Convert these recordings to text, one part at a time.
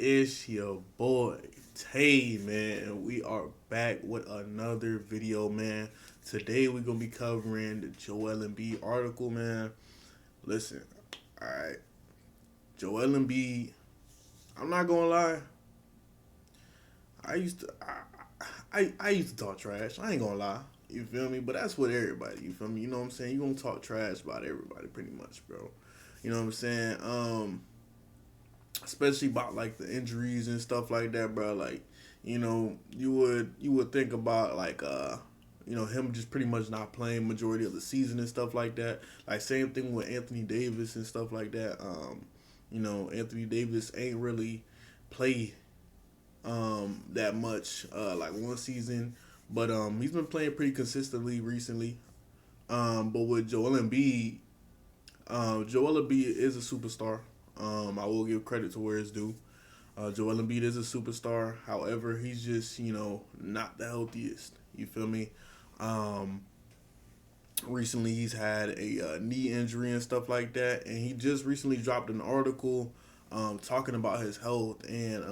It's your boy Tay, man. We are back with another video, man. Today we're gonna be covering the Joel Embiid article, man. Listen, all right, Joel Embiid. I'm not gonna lie. I used to, I used to talk trash. I ain't gonna lie. You feel me? But that's what everybody. You feel me? You know what I'm saying? You gonna talk trash about everybody, pretty much, bro. You know what I'm saying? Especially about like the injuries and stuff like that, bro. Like, you would think about like him just pretty much not playing majority of the season and stuff like that. Like same thing with Anthony Davis and stuff like that. Anthony Davis ain't really play that much like one season, but he's been playing pretty consistently recently. But with Joel Embiid is a superstar. I will give credit to where it's due. Joel Embiid is a superstar. However, he's just not the healthiest. You feel me? Um, Recently, he's had a knee injury and stuff like that, and he just recently dropped an article talking about his health and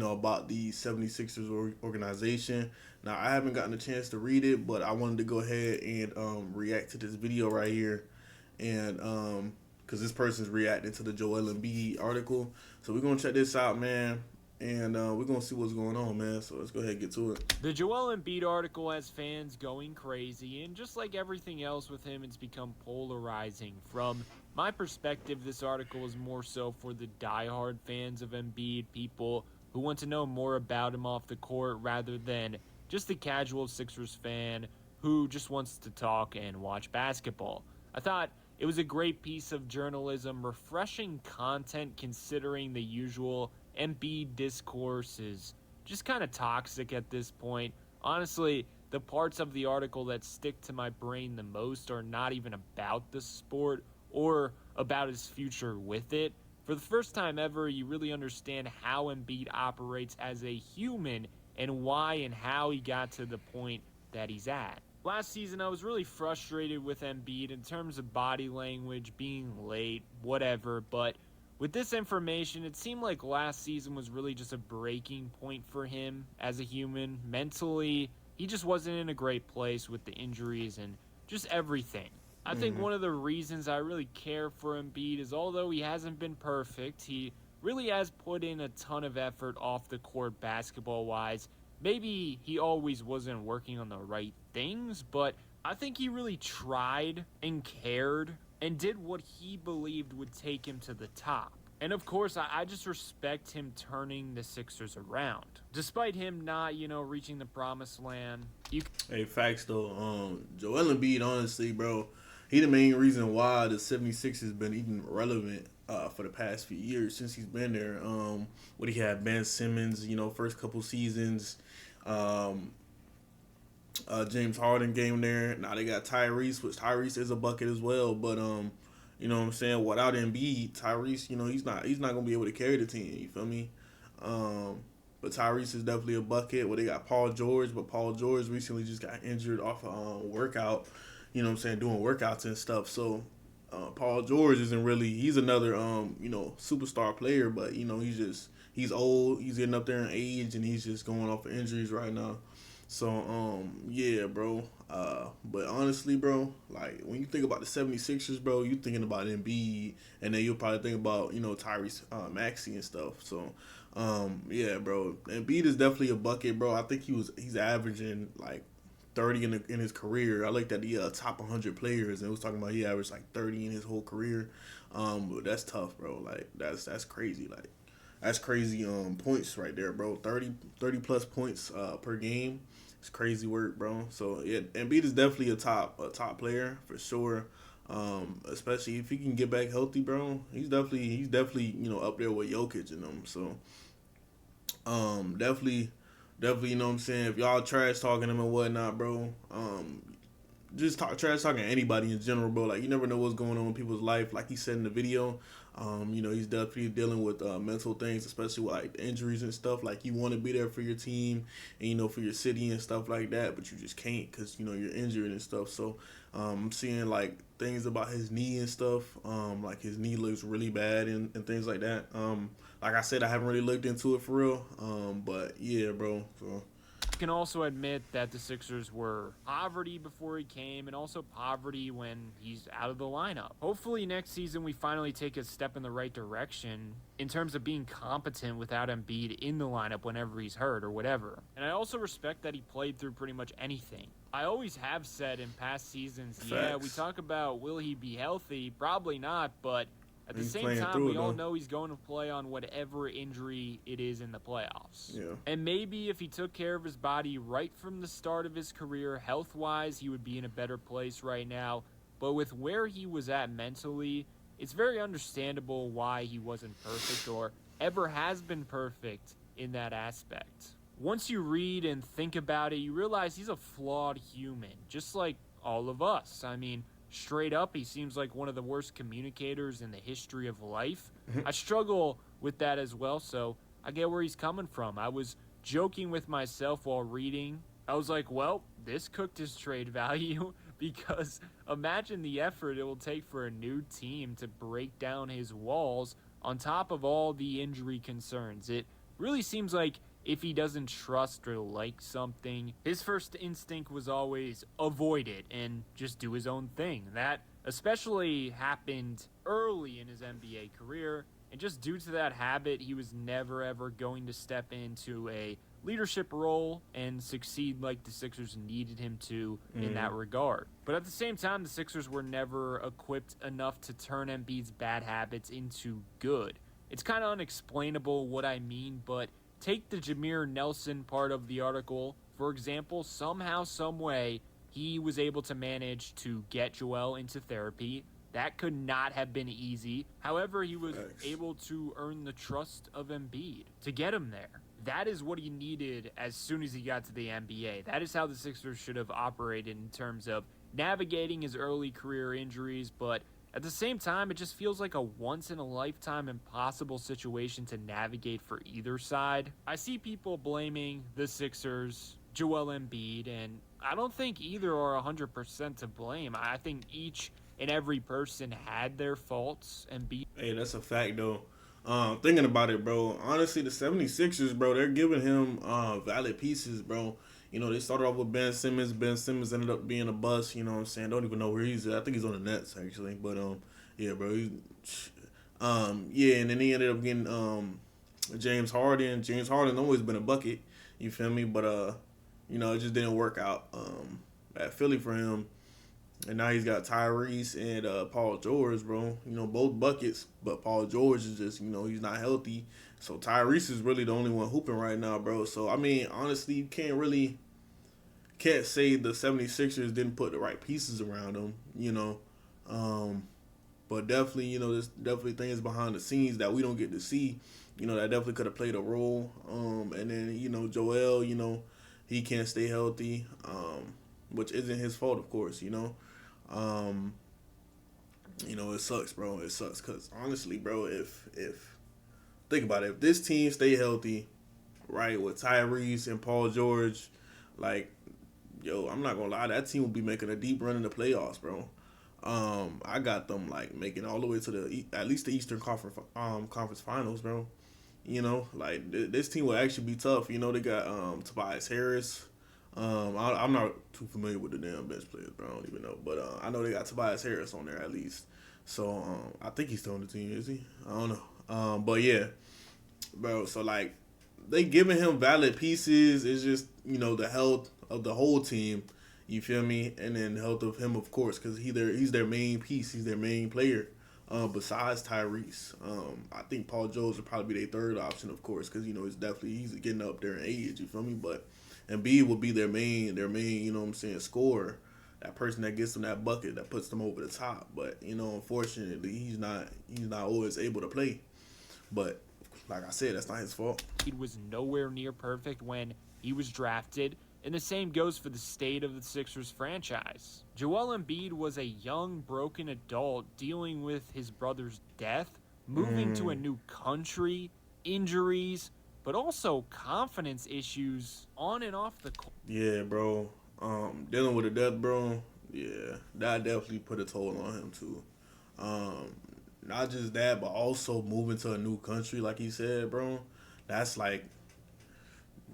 about the 76ers organization. Now, I haven't gotten a chance to read it, but I wanted to go ahead and react to this video right here, and because this person's reacting to the Joel Embiid article. So we're gonna check this out, man, and we're gonna see what's going on, man. So let's go ahead and get to it. The Joel Embiid article has fans going crazy, and just like everything else with him, it's become polarizing. From my perspective, this article is more so for the diehard fans of Embiid, people who want to know more about him off the court rather than just the casual Sixers fan who just wants to talk and watch basketball. I thought it was a great piece of journalism, refreshing content considering the usual Embiid discourse is just kind of toxic at this point. Honestly, the parts of the article that stick to my brain the most are not even about the sport or about his future with it. For the first time ever, you really understand how Embiid operates as a human and why and how he got to the point that he's at. Last season, I was really frustrated with Embiid in terms of body language, being late, whatever, but with this information, it seemed like last season was really just a breaking point for him as a human. Mentally, he just wasn't in a great place with the injuries and just everything. I think Hmm. one of the reasons I really care for Embiid is although he hasn't been perfect, he really has put in a ton of effort off the court basketball wise. Maybe he always wasn't working on the right things, but I think he really tried and cared and did what he believed would take him to the top. And of course, I just respect him turning the Sixers around. Despite him not, reaching the promised land, Hey, facts though. Joel Embiid, honestly, bro, he the main reason why the 76ers been even relevant for the past few years since he's been there. What he had Ben Simmons, first couple seasons. Um, James Harden game there. Now they got Tyrese, which Tyrese is a bucket as well. But you know what I'm saying? Without Embiid, Tyrese, he's not gonna be able to carry the team. You feel me? But Tyrese is definitely a bucket. Well, they got Paul George, but Paul George recently just got injured off a workout. You know what I'm saying? Doing workouts and stuff. So Paul George isn't really. He's another superstar player, but he's old. He's getting up there in age, and he's just going off of injuries right now. So yeah, bro. But honestly, bro, like when you think about the 76ers, bro, you thinking about Embiid, and then you'll probably think about Tyrese Maxey and stuff. So yeah, bro, Embiid is definitely a bucket, bro. I think he's averaging like 30 in his career. I looked at the top 100 players, and it was talking about he averaged like 30 in his whole career. But that's tough, bro. Like that's crazy. Like that's crazy points right there, bro. 30 plus points per game. It's crazy work, bro. So yeah, Embiid is definitely a top player for sure. Especially if he can get back healthy, bro. He's definitely up there with Jokic and them. So definitely you know what I'm saying. If y'all trash talking him and whatnot, bro, just trash talking anybody in general, bro. Like you never know what's going on in people's life. Like he said in the video, he's definitely dealing with mental things, especially with like injuries and stuff. Like you want to be there for your team and for your city and stuff like that, but you just can't because you're injured and stuff. So I'm seeing like things about his knee and stuff. Like his knee looks really bad and things like that. Like I said, I haven't really looked into it for real. But yeah, bro. So Can also admit that the Sixers were poverty before he came and also poverty when he's out of the lineup. Hopefully next season we finally take a step in the right direction in terms of being competent without Embiid in the lineup whenever he's hurt or whatever. And I also respect that he played through pretty much anything. I always have said in past seasons, yeah, we facts. talk about will he be healthy? Probably not, but at the He's same playing time, through we it all though. know he's going to play on whatever injury it is in the playoffs. Yeah. And maybe if he took care of his body right from the start of his career, health wise, he would be in a better place right now. But with where he was at mentally, it's very understandable why he wasn't perfect or ever has been perfect in that aspect. Once you read and think about it, you realize he's a flawed human, just like all of us. I mean, straight up, he seems like one of the worst communicators in the history of life. I struggle with that as well, so I get where he's coming from. I was joking with myself while reading. I was like, well, this cooked his trade value because imagine the effort it will take for a new team to break down his walls on top of all the injury concerns. It really seems like if he doesn't trust or like something, his first instinct was always avoid it and just do his own thing. That especially happened early in his NBA career, and just due to that habit, he was never ever going to step into a leadership role and succeed like the Sixers needed him to in that regard. But at the same time, the Sixers were never equipped enough to turn Embiid's bad habits into good. It's kind of unexplainable what I mean, but take the Jameer Nelson part of the article. For example, somehow, some way, he was able to manage to get Joel into therapy. That could not have been easy. However, he was Facts. able to earn the trust of Embiid to get him there. That is what he needed as soon as he got to the NBA. That is how the Sixers should have operated in terms of navigating his early career injuries, but at the same time, it just feels like a once in a lifetime impossible situation to navigate for either side. I see people blaming the Sixers, Joel Embiid, and I don't think either are 100% to blame. I think each and every person had their faults. Embiid Hey, that's a fact though. Thinking about it, bro. Honestly, the 76ers, bro, they're giving him valid pieces, bro. You know, they started off with Ben Simmons. Ben Simmons ended up being a bust, you know what I'm saying? Don't even know where he's at. I think he's on the Nets actually. But yeah, bro. Yeah, and then he ended up getting James Harden. James Harden always been a bucket, you feel me? But you know, it just didn't work out at Philly for him. And now he's got Tyrese and Paul George, bro. You know, both buckets, but Paul George is just, you know, he's not healthy. So Tyrese is really the only one hooping right now, bro. So, I mean, honestly, you can't say the 76ers didn't put the right pieces around them, you know. Um, but definitely, you know, there's definitely things behind the scenes that we don't get to see. You know, that definitely could have played a role. And then, you know, Joel, you know, he can't stay healthy, which isn't his fault, of course, you know. Um, you know, it sucks, bro. It sucks because honestly, bro, if think about it, if this team stay healthy, right, with Tyrese and Paul George, like, yo, I'm not gonna lie, that team will be making a deep run in the playoffs, bro. I got them like making all the way to at least the Eastern Conference Finals, bro. You know, like this team will actually be tough. You know, they got Tobias Harris. I'm not too familiar with the damn bench players, bro. I don't even know, but I know they got Tobias Harris on there at least. So I think he's still on the team, is he? I don't know. But yeah, bro. So like they giving him valid pieces. It's just, you know, the health of the whole team. You feel me? And then the health of him, of course, because he's their main piece. He's their main player. Besides Tyrese, I think Paul George would probably be their third option, of course, because, you know, he's getting up there in age. You feel me? But Embiid will be their main, you know what I'm saying, scorer. That person that gets them that bucket that puts them over the top. But, you know, unfortunately, he's not always able to play. But like I said, that's not his fault. was nowhere near perfect when he was drafted, and the same goes for the state of the Sixers franchise. Joel Embiid was a young, broken adult dealing with his brother's death, moving to a new country, injuries, but also confidence issues on and off the court. Yeah, bro. Dealing with a death, bro. Yeah, that definitely put a toll on him too. Um, Not just that, but also moving to a new country, like he said, bro. That's like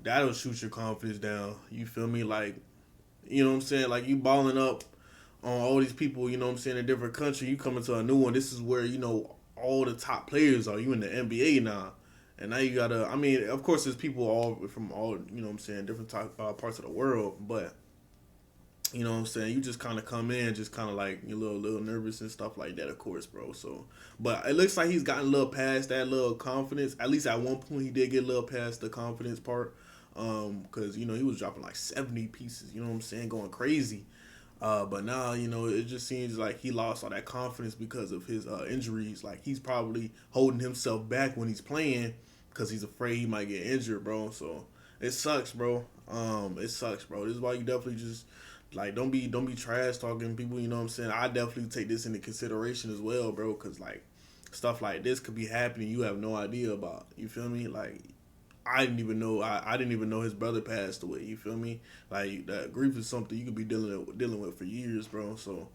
that'll shoot your confidence down. You feel me? Like, you know what I'm saying? Like you balling up on all these people, you know what I'm saying, in a different country, you come into a new one. This is where, all the top players are. You in the NBA now. And now you gotta I mean, of course there's people all from all, you know what I'm saying, different parts of the world, but you know what I'm saying? You just kind of come in, just kind of like you're little nervous and stuff like that, of course, bro. So, but it looks like he's gotten a little past that little confidence. At least at one point, he did get a little past the confidence part, because he was dropping like 70 pieces. You know what I'm saying? Going crazy. But now, it just seems like he lost all that confidence because of his injuries. Like he's probably holding himself back when he's playing because he's afraid he might get injured, bro. So it sucks, bro. It sucks, bro. This is why you definitely just like don't be trash talking people. You know what I'm saying? I definitely take this into consideration as well, bro. Because like stuff like this could be happening you have no idea about. You feel me? Like I didn't even know. I didn't even know his brother passed away. You feel me? Like that grief is something you could be dealing with for years, bro. So,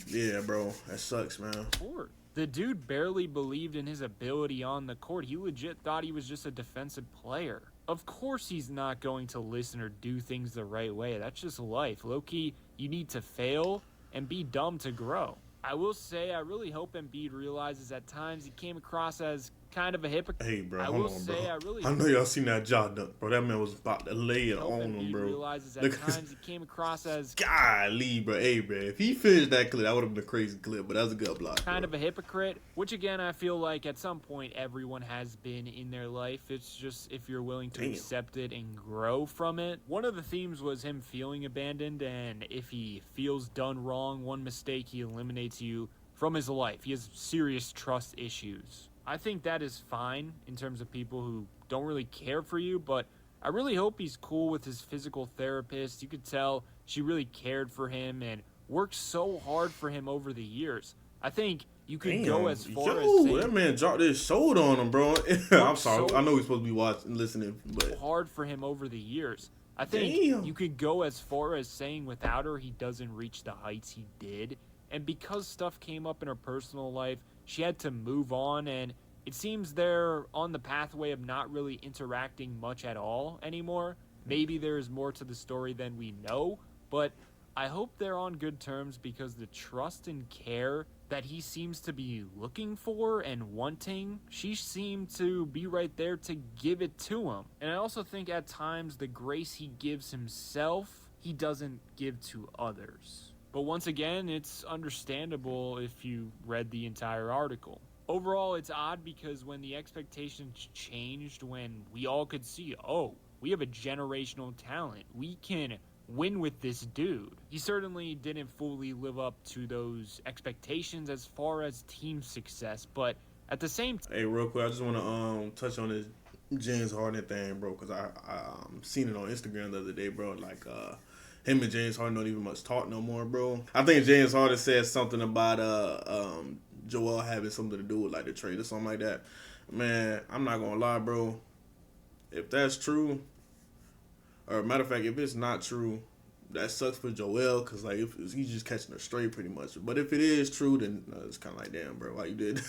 yeah, bro, that sucks, man. Court. The dude barely believed in his ability on the court. He legit thought he was just a defensive player. Of course he's not going to listen or do things the right way. That's just life. Low-key, you need to fail and be dumb to grow. I will say I really hope Embiid realizes at times he came across as kind of a hypocrite. Hey, bro, I hold will on, bro. say I really I know y'all seen that jaw dunk, bro. That man was about to lay it hope on him, Embiid bro. realizes at Look at times he came across as golly, bro. Hey, bro. If he finished that clip, that would have been a crazy clip. But that was a good block, kind bro. of a hypocrite, which again, I feel like at some point everyone has been in their life. It's just if you're willing to Damn. accept it and grow from it. One of the themes was him feeling abandoned, and if he feels done wrong, one mistake, he eliminates you from his life. He has serious trust issues. I think that is fine in terms of people who don't really care for you, but I really hope he's cool with his physical therapist. You could tell she really cared for him and worked so hard for him over the years. I think you could go Damn, as far as yo, that saying man dropped his shoulder on him, bro. I'm worked sorry. so I know he's supposed to be watching, listening, but hard for him over the years. I think damn. you could go as far as saying without her, he doesn't reach the heights he did. And because stuff came up in her personal life, she had to move on. And it seems they're on the pathway of not really interacting much at all anymore. Maybe there is more to the story than we know, but I hope they're on good terms because the trust and care that he seems to be looking for and wanting, she seemed to be right there to give it to him. And I also think at times the grace he gives himself, he doesn't give to others. But once again, it's understandable if you read the entire article. Overall, it's odd because when the expectations changed, when we all could see, oh, we have a generational talent, we can win with this dude. He certainly didn't fully live up to those expectations as far as team success, but at the same time, Hey, real quick, I just want to touch on this James Harden thing, bro, because I seen it on Instagram the other day, bro. Like him and James Harden don't even much talk no more, bro. I think James Harden said something about Joel having something to do with like the trade or something like that. Man, I'm not gonna lie, bro. If that's true, or matter of fact, if it's not true, that sucks for Joel because like if he's just catching her straight pretty much. But if it is true, then it's kind of like damn, bro, why you did?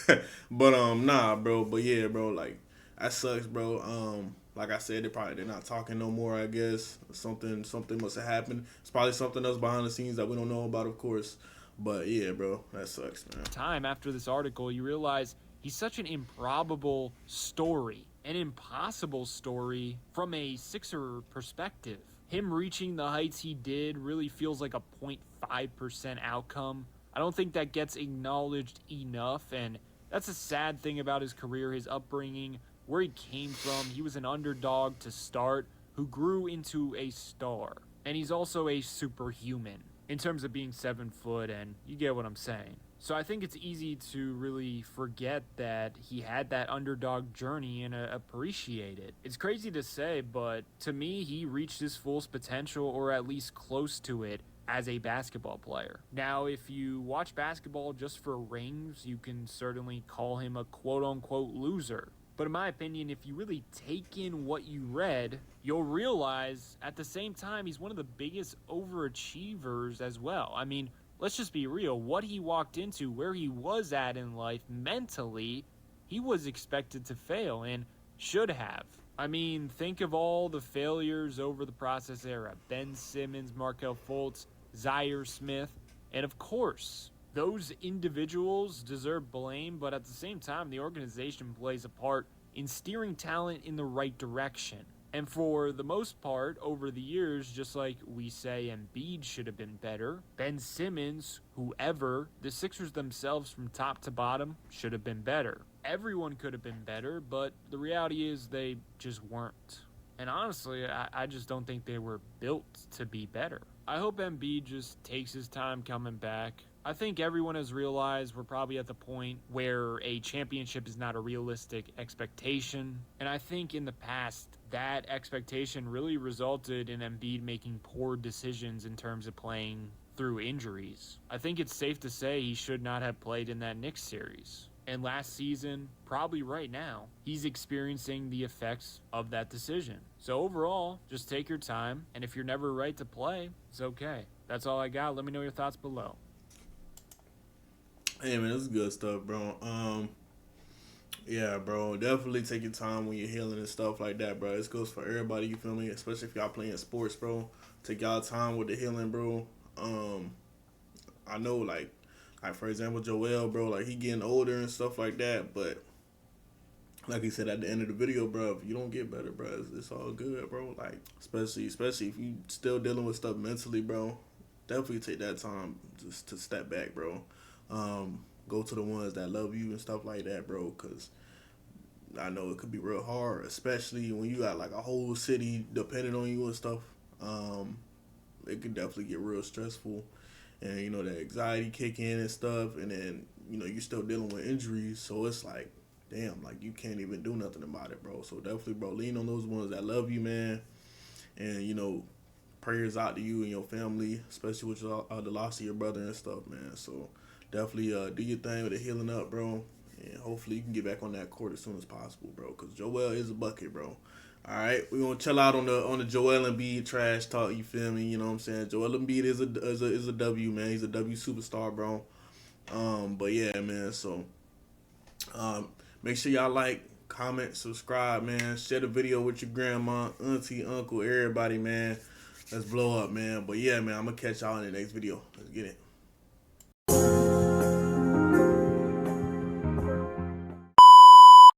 But nah, bro. But yeah, bro, like that sucks, bro. Like I said, they're not talking no more. I guess something must have happened. It's probably something else behind the scenes that we don't know about, of course. But yeah, bro, that sucks, man. time after this article, you realize he's such an improbable story, an impossible story from a Sixer perspective. Him reaching the heights he did really feels like a 0.5% outcome. I don't think that gets acknowledged enough, and that's a sad thing about his career, his upbringing, where he came from. He was an underdog to start who grew into a star. And he's also a superhuman in terms of being 7 foot, and you get what I'm saying. So I think it's easy to really forget that he had that underdog journey and appreciate it. It's crazy to say, but to me, he reached his fullest potential, or at least close to it, as a basketball player. Now, if you watch basketball just for rings, you can certainly call him a quote-unquote loser. But in my opinion, if you really take in what you read, you'll realize at the same time he's one of the biggest overachievers as well. I mean, let's just be real. What he walked into, where he was at in life mentally, he was expected to fail and should have. I mean, think of all the failures over the process era: Ben Simmons, Markelle Fultz, Zaire Smith, and of course, those individuals deserve blame, but at the same time, the organization plays a part in steering talent in the right direction. And for the most part, over the years, just like we say Embiid should have been better, Ben Simmons, whoever, the Sixers themselves from top to bottom should have been better. Everyone could have been better, but the reality is they just weren't. And honestly, I just don't think they were built to be better. I hope Embiid just takes his time coming back. I think everyone has realized we're probably at the point where a championship is not a realistic expectation. And I think in the past, that expectation really resulted in Embiid making poor decisions in terms of playing through injuries. I think it's safe to say he should not have played in that Knicks series. And last season, probably right now, he's experiencing the effects of that decision. So overall, just take your time, and if you're never right to play, it's okay. That's all I got. Let me know your thoughts below. Hey man, this is good stuff, bro. Yeah, bro. Definitely take your time when you're healing and stuff like that, bro. This goes for everybody. You feel me? Especially if y'all playing sports, bro. Take y'all time with the healing, bro. I know, like for example, Joel, bro. Like he getting older and stuff like that, but like he said at the end of the video, bro, if you don't get better, bro, it's all good, bro. Like especially if you still dealing with stuff mentally, bro. Definitely take that time just to step back, bro. Go to the ones that love you and stuff like that, bro, because I know it could be real hard, especially when you got like a whole city depending on you and stuff. It could definitely get real stressful, and you know that anxiety kick in and stuff, and then you know you're still dealing with injuries, so it's like, damn, like you can't even do nothing about it, bro. So definitely, bro, lean on those ones that love you, man, and you know, prayers out to you and your family, especially with the loss of your brother and stuff, man. So definitely do your thing with the healing up, bro. And hopefully you can get back on that court as soon as possible, bro. Because Joel is a bucket, bro. All right, we're gonna chill out on the Joel Embiid trash talk. You feel me? You know what I'm saying? Joel Embiid is a W, man. He's a W superstar, bro. But yeah, man. So make sure y'all like, comment, subscribe, man. Share the video with your grandma, auntie, uncle, everybody, man. Let's blow up, man. But yeah, man, I'm gonna catch y'all in the next video. Let's get it.